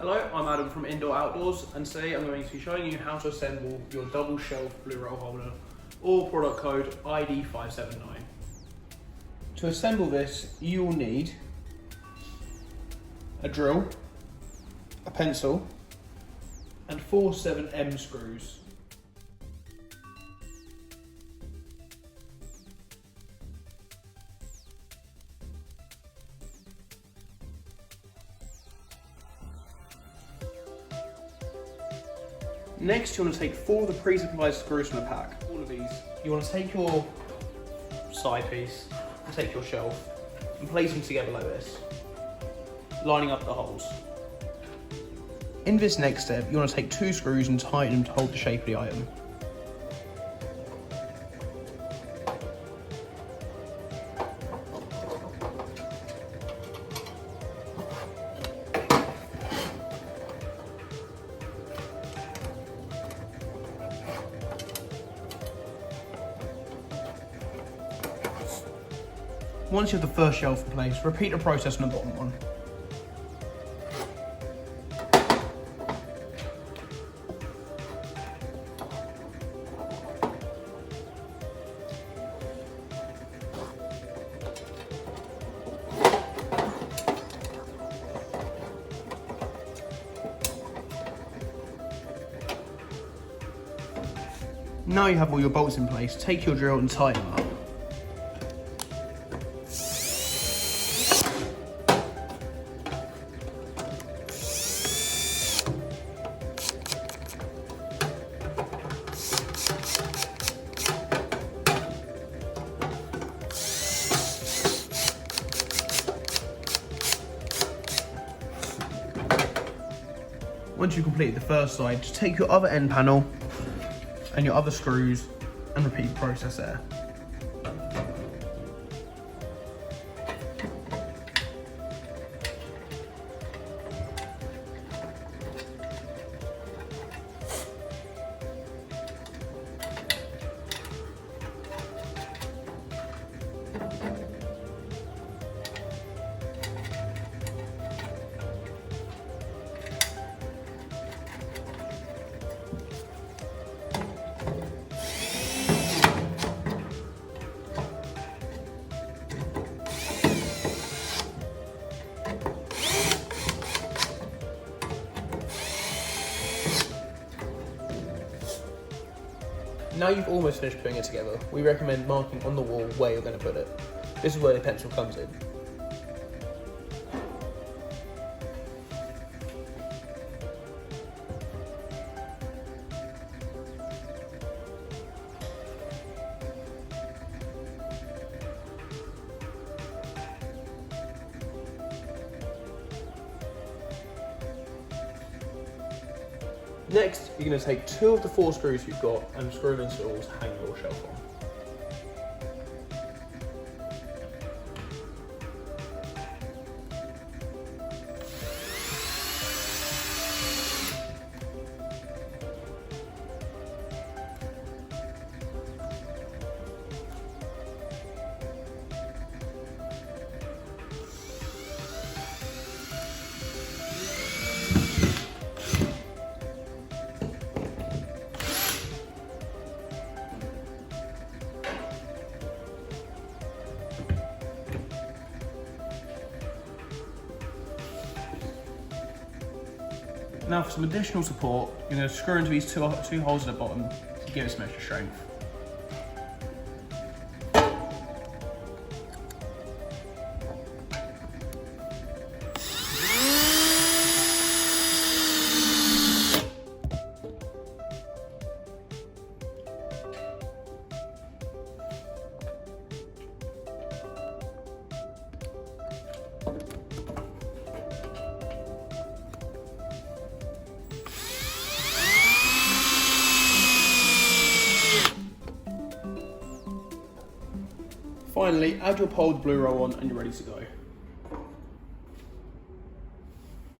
Hello, I'm Adam from Indoor Outdoors, and today I'm going to be showing you how to assemble your double shelf blue roll holder, or product code ID579. To assemble this, you will need a drill, a pencil, and 4 7M screws. Next, you want to take 4 of the pre-supplied screws from the pack. All of these. You want to take your side piece, and take your shelf, and place them together like this, lining up the holes. In this next step, you want to take 2 screws and tighten them to hold the shape of the item. Once you have the first shelf in place, repeat the process on the bottom one. Now you have all your bolts in place, take your drill and tighten them up. Once you've completed the first side, just take your other end panel and your other screws and repeat the process there. Now you've almost finished putting it together, we recommend marking on the wall where you're going to put it. This is where the pencil comes in. Next, you're going to take 2 of the 4 screws you've got and screw them into holes to hang your shelf on. Now for some additional support, you're going to screw into these two holes at the bottom to give it some extra strength. Finally, add your pulled blue roll on and you're ready to go.